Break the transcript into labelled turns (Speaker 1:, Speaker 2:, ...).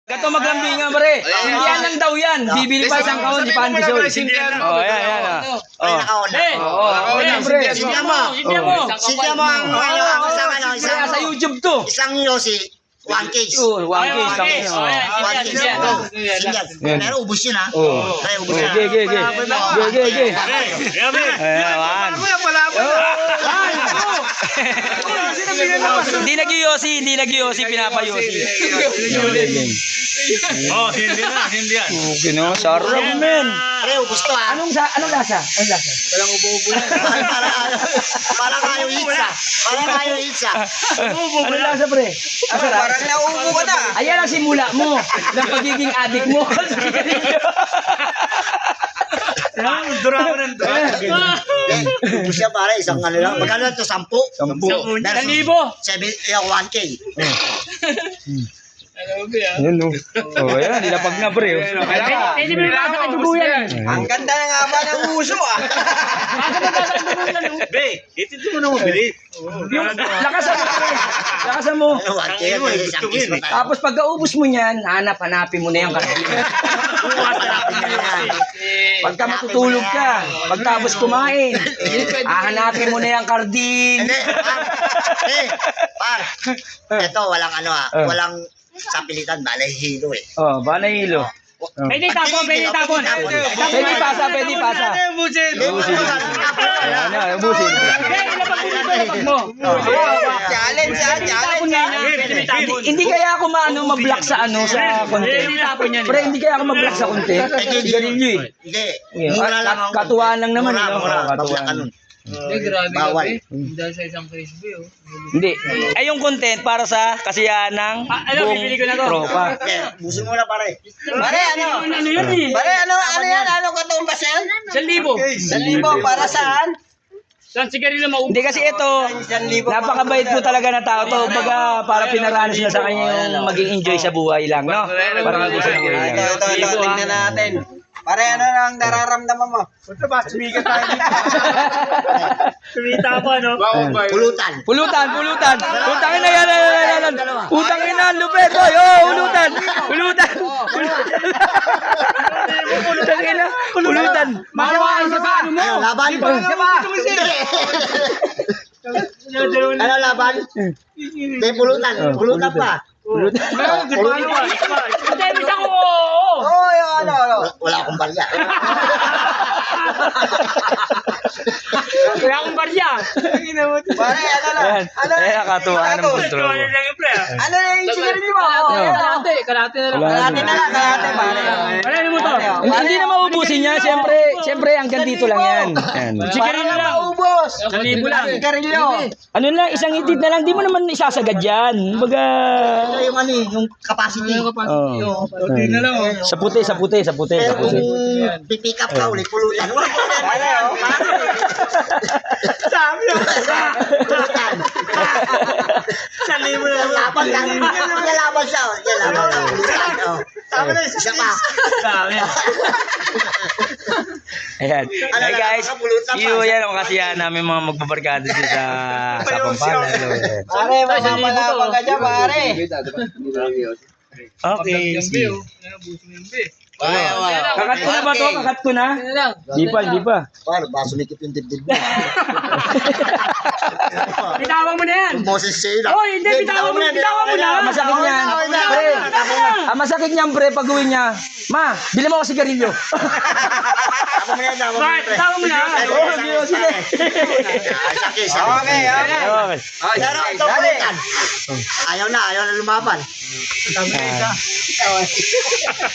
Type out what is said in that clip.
Speaker 1: Gato maglambingan pare. Indian lang daw yan. Bibili pa isang kahon di Pandi Soy. Oh, yan.
Speaker 2: Ay, nakauna.
Speaker 1: Pre.
Speaker 2: Sige mo. Sige mo ang isang
Speaker 1: Sa YouTube to.
Speaker 2: isang yosi. 1 case.
Speaker 1: Oh, 1 case lang yun.
Speaker 2: 1 case. Pero ubus yun ha. Pero ubus yun.
Speaker 1: Ge. Ayan. Hindi nag-yosi, pinapayosi.
Speaker 3: Oh, hindi yan.
Speaker 1: Okay no, sarap men.
Speaker 2: Pero ubus to ha.
Speaker 1: Anong lasa?
Speaker 3: Walang ubo-ubo yan.
Speaker 2: Parang kayo itsa.
Speaker 1: Anong lasa pre?
Speaker 2: Parang nauubo ka na.
Speaker 1: Ayan ang simula mo ng pagiging addict mo.
Speaker 3: Dura ko ng dura.
Speaker 2: Ubus siya pare. Isang ano lang. Magkano lang to? 10?
Speaker 1: 10.
Speaker 2: 1K.
Speaker 1: Yan no. Oh, yan, nilapag na pre.
Speaker 4: Pwede mo nasa kadugo yan.
Speaker 2: Ang ganda ng haba ng uso ah.
Speaker 3: Be, ito mo na mabili.
Speaker 1: Lakasan mo.
Speaker 2: 1K yan. Isang case pa tayo.
Speaker 1: Tapos pagkaubos mo niyan, hanapin mo na yung kardina. Pagka matutulog ka, pagtapos kumain, hahanapin mo na yung karding.
Speaker 2: Hindi, par. Ito, walang ano ah. Walang sa pilitan, balay hilo eh.
Speaker 1: Oh, banay hilo.
Speaker 4: Pwede tapon.
Speaker 1: Pwede pasa. Ano, ubusin.
Speaker 4: Ilapag mo.
Speaker 2: Challenge ah, challenge.
Speaker 1: Hindi kaya ako ma-block sa content. Pre, hindi kaya ako ma-block sa content. Garilyo eh.
Speaker 2: Hindi. Mura lang ang
Speaker 1: Katuwaan lang naman.
Speaker 2: Mura.
Speaker 1: Katuwaan.
Speaker 2: Babla ka nun.
Speaker 4: Grabe
Speaker 2: Bawal.
Speaker 4: Dahil sa isang crispy
Speaker 1: Hindi. Ay, yung content para sa kasiyahan ng
Speaker 4: bibili ko na to.
Speaker 1: tropa.
Speaker 2: Busin mo na pare.
Speaker 4: Pare, ano yun eh?
Speaker 2: Pare, ano yan? Ano katong basel?
Speaker 4: 1,000.
Speaker 2: 1,000 para saan?
Speaker 4: Saan sigarilyo maubos?
Speaker 1: Hindi kasi ito, napakabait po talaga na tao to. Baga, para pinaranas na sa kanya yung maging enjoy sa buhay lang, no? Para mag sa buhay lang.
Speaker 2: Ito, tingnan natin. Pare, ano lang nararamdaman mo?
Speaker 3: Ito ba, sumigat tayo dito. Sumita ako, ano?
Speaker 2: Pulutan.
Speaker 1: Pulutan. Utangin na yan. Utangin na, lupet. Oy, ulutan. Pulutan.
Speaker 4: Makawain sa paano mo?
Speaker 2: Ano, laban? Ano, laban? Hindi, pulutan. Pulutan pa.
Speaker 4: Patay mo siya ko.
Speaker 2: Oy, ano? Wala akong barya.
Speaker 4: Wala akong barya.
Speaker 2: Pare, ano lang?
Speaker 1: Ayan, nakatuwa ng kontrol.
Speaker 2: Ano na yung sigarilyo mo?
Speaker 4: Kalate na lang.
Speaker 2: Kalahati na lang, kalahati pare.
Speaker 4: Ano mo to?
Speaker 1: Hindi na maubusin niya. Siyempre, hanggang dito lang yan.
Speaker 4: Sigarilyo lang.
Speaker 2: Maubos.
Speaker 4: 1,000 lang.
Speaker 2: Sigarilyo.
Speaker 1: Ano lang, isang itid na lang. Di mo naman isasagad yan. Baga...
Speaker 2: Ito yung ano yung capacity.
Speaker 1: Oh.
Speaker 3: na lang, oh.
Speaker 1: Sa puti.
Speaker 2: Pero kung pipick up ka ulit, pulutan. Pare, sabi mo. Pulutan.
Speaker 3: 1,000 na lang.
Speaker 2: Laban lang. Laban siya. Pulutan. Sabi na isa pa.
Speaker 1: Ayan. Hey guys, iyo yan ang kasiyahan namin mga magbabarkada dito sa Pampanga.
Speaker 2: Pare, mamamalaban ka dyan, pare.
Speaker 1: Okay. Kakat ko na ba to? Kakat ko na? Di pa.
Speaker 2: Pare, basulikip yung dibdib mo.
Speaker 4: Bitawan mo na yan.
Speaker 2: Moses Sheila.
Speaker 4: Oh, hindi. Bitawan mo na.
Speaker 1: Masakit niyan. Pre, ang masakit niyan pre, pag uwi niya, ma, bili mo ako sigarilyo.
Speaker 2: Ako mo yan, ako mo yan.
Speaker 4: Bitawan mo na.
Speaker 1: Sige.
Speaker 2: Okay.
Speaker 1: Okay.
Speaker 2: Pero ito pulutan. Ayaw na lumaban.